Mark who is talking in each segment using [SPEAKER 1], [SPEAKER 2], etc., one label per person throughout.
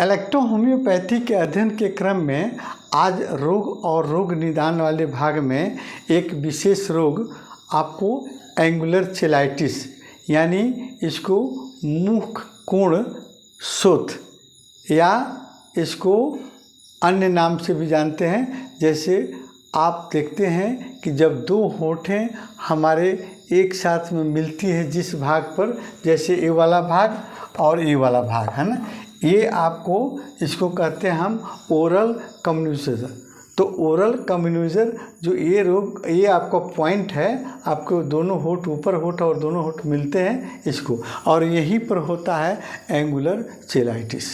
[SPEAKER 1] Electrohomoeopathy के अध्ययन के क्रम में आज रोग और रोग निदान वाले भाग में एक विशेष रोग आपको एंगुलर चेलाइटिस यानी इसको मुख कोण शोथ या इसको अन्य नाम से भी जानते हैं। जैसे आप देखते हैं कि जब दो होठें हमारे एक साथ में मिलती है जिस भाग पर, जैसे ये वाला भाग और ये वाला भाग है ना, ये आपको इसको कहते हैं हम ओरल कम्युनिकेशन। तो ओरल कम्युनिकेशन जो ये रोग, ये आपका पॉइंट है, आपको दोनों होठ, ऊपर होठ और दोनों होठ मिलते हैं इसको, और यहीं पर होता है एंगुलर चेलाइटिस।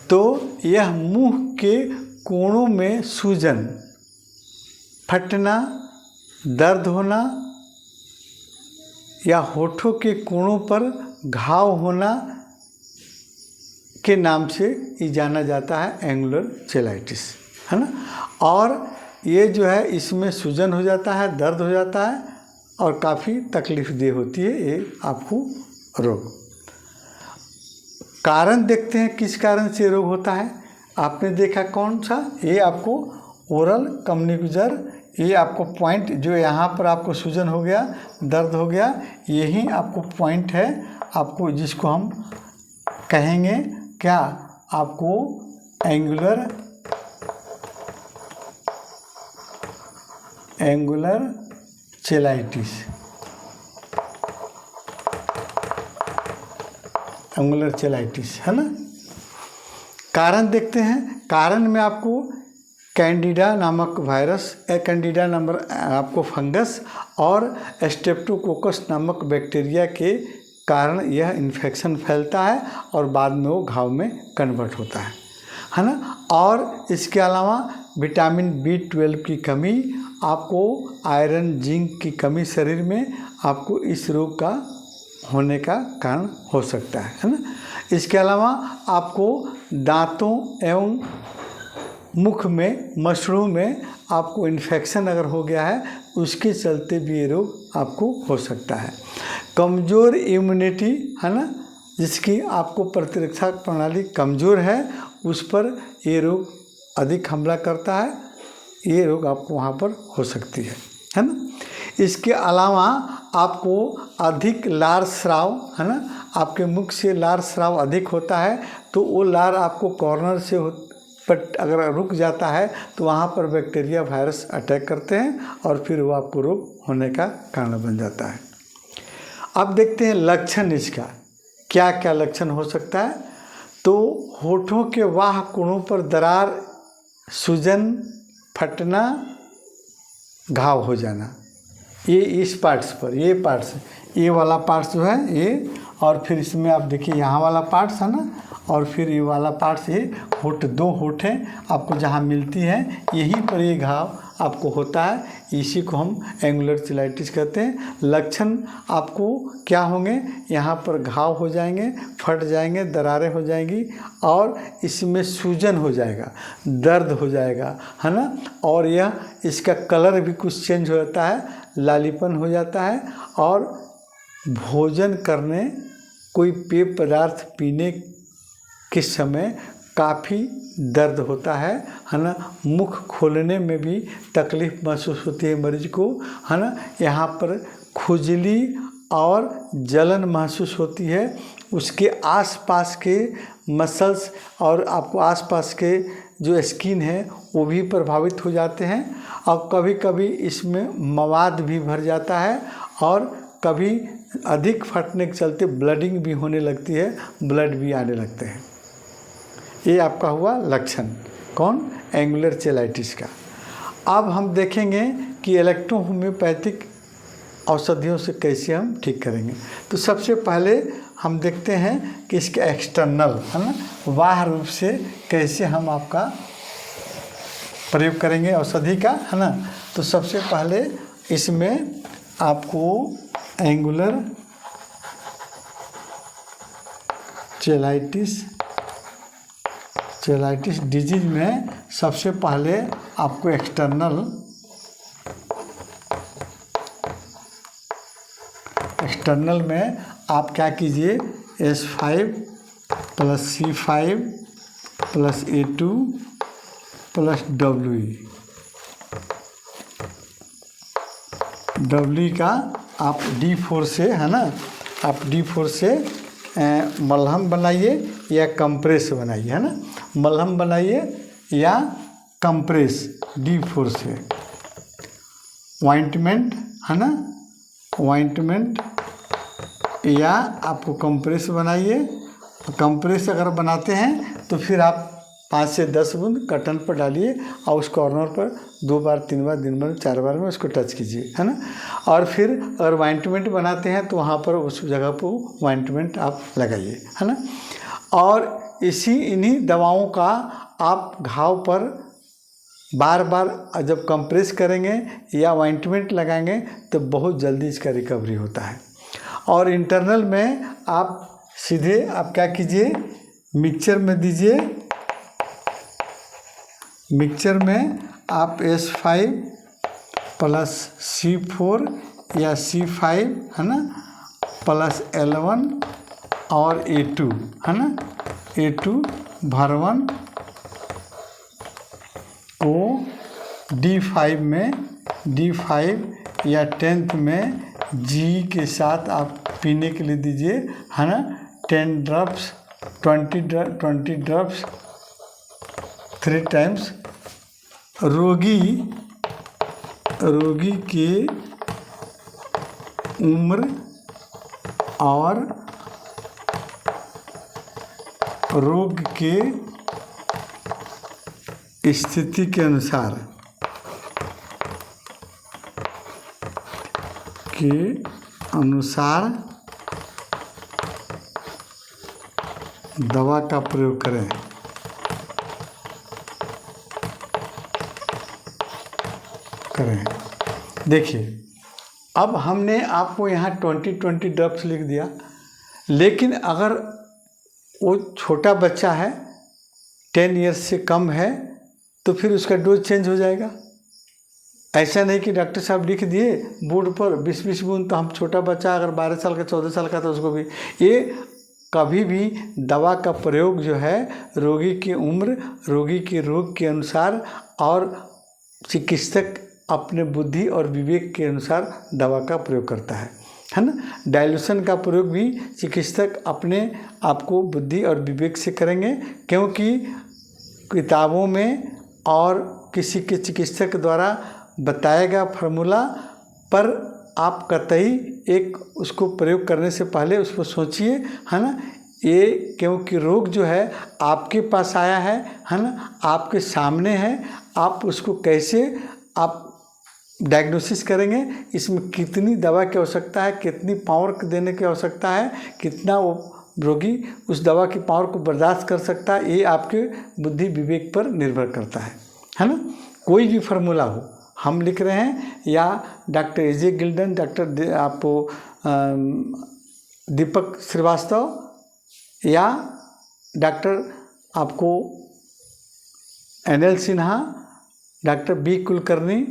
[SPEAKER 1] तो यह मुंह के कोणों में सूजन, फटना, दर्द होना या होठों के कोणों पर घाव होना के नाम से ये जाना जाता है एंगुलर चेलाइटिस, है ना। और ये जो है इसमें सूजन हो जाता है, दर्द हो जाता है और काफ़ी तकलीफदेह होती है ये आपको रोग। कारण देखते हैं किस कारण से रोग होता है। आपने देखा कौन सा, ये आपको ओरल कम्युनिकेशन, ये आपको पॉइंट जो यहाँ पर आपको सूजन हो गया, दर्द हो गया, यही आपको पॉइंट है आपको, जिसको हम कहेंगे क्या, आपको एंगुलर चेलाइटिस, एंगुलर चेलाइटिस, है ना। कारण देखते हैं। कारण में आपको कैंडिडा नामक वायरस, कैंडिडा नंबर आपको फंगस और स्ट्रेप्टोकोकस नामक बैक्टीरिया के कारण यह इन्फेक्शन फैलता है और बाद में वो घाव में कन्वर्ट होता है ना। और इसके अलावा विटामिन B12 की कमी, आपको आयरन जिंक की कमी शरीर में आपको इस रोग का होने का कारण हो सकता है ना। इसके अलावा आपको दांतों एवं मुख में, मसड़ों में आपको इन्फेक्शन अगर हो गया है, उसके चलते भी ये रोग आपको हो सकता है। कमज़ोर इम्यूनिटी, है ना, जिसकी आपको प्रतिरक्षा प्रणाली कमज़ोर है, उस पर ये रोग अधिक हमला करता है, ये रोग आपको वहाँ पर हो सकती है ना। इसके अलावा आपको अधिक लार स्राव, है ना, आपके मुख से लार स्राव अधिक होता है, तो वो लार आपको कॉर्नर से पर अगर रुक जाता है तो वहाँ पर बैक्टीरिया वायरस अटैक करते हैं और फिर वो आपको रोग होने का कारण बन जाता है। अब देखते हैं लक्षण इसका, क्या क्या लक्षण हो सकता है। तो होठों के वाह कोणों पर दरार, सूजन, फटना, घाव हो जाना, ये इस पार्ट्स पर, ये पार्ट्स, ये वाला पार्ट्स जो है ये, और फिर इसमें आप देखिए यहाँ वाला पार्ट्स है ना, और फिर ये वाला पार्ट्स, ये होठ, दो होठें आपको जहाँ मिलती हैं यहीं पर ये घाव आपको होता है, इसी को हम एंगुलर चेलाइटिस कहते हैं। लक्षण आपको क्या होंगे, यहाँ पर घाव हो जाएंगे, फट जाएंगे, दरारें हो जाएंगी और इसमें सूजन हो जाएगा, दर्द हो जाएगा, है ना। और यह इसका कलर भी कुछ चेंज हो जाता है, लालीपन हो जाता है, और भोजन करने, कोई पेय पदार्थ पीने के समय काफ़ी दर्द होता है ना। मुख खोलने में भी तकलीफ़ महसूस होती है मरीज को, है ना। यहाँ पर खुजली और जलन महसूस होती है, उसके आसपास के मसल्स और आपको आसपास के जो स्किन है वो भी प्रभावित हो जाते हैं, और कभी कभी इसमें मवाद भी भर जाता है, और कभी अधिक फटने के चलते ब्लडिंग भी होने लगती है, ब्लड भी आने लगते हैं। ये आपका हुआ लक्षण, कौन, एंगुलर चेलाइटिस का। अब हम देखेंगे कि इलेक्ट्रोहोम्योपैथिक औषधियों से कैसे हम ठीक करेंगे। तो सबसे पहले हम देखते हैं कि इसके एक्सटर्नल, है ना, बाह्य रूप से कैसे हम आपका प्रयोग करेंगे औषधि का, है ना। तो सबसे पहले इसमें आपको एंगुलर चेलाइटिस डिजीज में सबसे पहले आपको एक्सटर्नल में आप क्या कीजिए, S5 plus C5 plus A2 plus WE। WE का आप D4 से, है ना, आप D4 से मलहम बनाइए या कंप्रेस बनाइए, है ना, मलहम बनाइए या कंप्रेस D4 से। ऑइंटमेंट, है ना, ऑइंटमेंट या आपको कंप्रेस बनाइए। कंप्रेस अगर बनाते हैं तो फिर आप 5 से 10 बूंद कटन पर डालिए और उस कॉर्नर पर 2 बार 3 बार दिन भर 4 बार में उसको टच कीजिए, है ना। और फिर अगर ऑइंटमेंट बनाते हैं तो वहाँ पर उस जगह पर ऑइंटमेंट आप लगाइए, है ना। और इन्हीं दवाओं का आप घाव पर बार बार जब कंप्रेस करेंगे या ऑइंटमेंट लगाएंगे तो बहुत जल्दी इसका रिकवरी होता है। और इंटरनल में आप सीधे आप क्या कीजिए, मिक्सचर में दीजिए। मिक्सचर में आप S5 प्लस C4 या C5, है ना, प्लस L1 और A2, है ना, A2 भरवन को D5 या 10th में G के साथ आप पीने के लिए दीजिए, है ना। 10 ड्रॉप्स 20 ड्रॉप्स 3 टाइम्स। रोगी के उम्र और रोग के स्थिति के अनुसार दवा का प्रयोग करें। देखिए, अब हमने आपको यहाँ 20 ड्रॉप्स लिख दिया, लेकिन अगर वो छोटा बच्चा है 10 ईयर्स से कम है तो फिर उसका डोज चेंज हो जाएगा। ऐसा नहीं कि डॉक्टर साहब लिख दिए बोर्ड पर 20 बूंद, तो हम छोटा बच्चा अगर 12 साल का 14 साल का तो उसको भी। ये कभी भी दवा का प्रयोग जो है रोगी की उम्र, रोगी के रोग के अनुसार और चिकित्सक अपने बुद्धि और विवेक के अनुसार दवा का प्रयोग करता है ना। डाइल्यूशन का प्रयोग भी चिकित्सक अपने आपको बुद्धि और विवेक से करेंगे, क्योंकि किताबों में और किसी के चिकित्सक द्वारा बताया गया फार्मूला पर आप कतई एक उसको प्रयोग करने से पहले उसको सोचिए, है ना। ये क्योंकि रोग जो है आपके पास आया है ना, आपके सामने है, आप उसको कैसे आप डायग्नोसिस करेंगे, इसमें कितनी दवा की आवश्यकता है, कितनी पावर देने की आवश्यकता है, कितना वो रोगी उस दवा की पावर को बर्दाश्त कर सकता है, ये आपके बुद्धि विवेक पर निर्भर करता है ना। कोई भी फार्मूला हो, हम लिख रहे हैं या डॉक्टर एजे गिल्डन, डॉक्टर आपको दीपक श्रीवास्तव या डॉक्टर आपको NL Sinha, doctor B Kulkarni,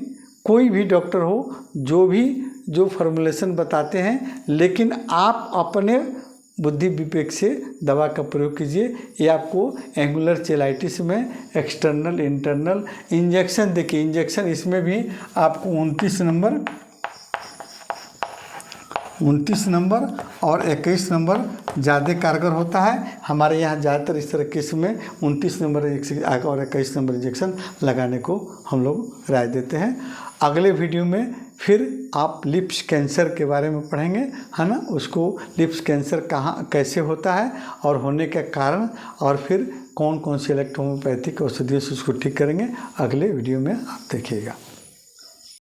[SPEAKER 1] कोई भी डॉक्टर हो, जो फार्मूलेशन बताते हैं, लेकिन आप अपने बुद्धि विवेक से दवा का प्रयोग कीजिए। ये आपको एंगुलर चेलाइटिस में एक्सटर्नल इंटरनल इंजेक्शन, देखिए इंजेक्शन इसमें भी आपको 29 नंबर और 21 नंबर ज़्यादा कारगर होता है। हमारे यहाँ ज़्यादातर इस तरह केस में 29 नंबर और 21 नंबर इंजेक्शन लगाने को हम लोग राय देते हैं। अगले वीडियो में फिर आप लिप्स कैंसर के बारे में पढ़ेंगे, है ना, उसको लिप्स कैंसर कहाँ कैसे होता है और होने का कारण, और फिर कौन कौन सी इलेक्ट्रोहोम्योपैथिक औषधियों से उसको ठीक करेंगे। अगले वीडियो में आप देखिएगा।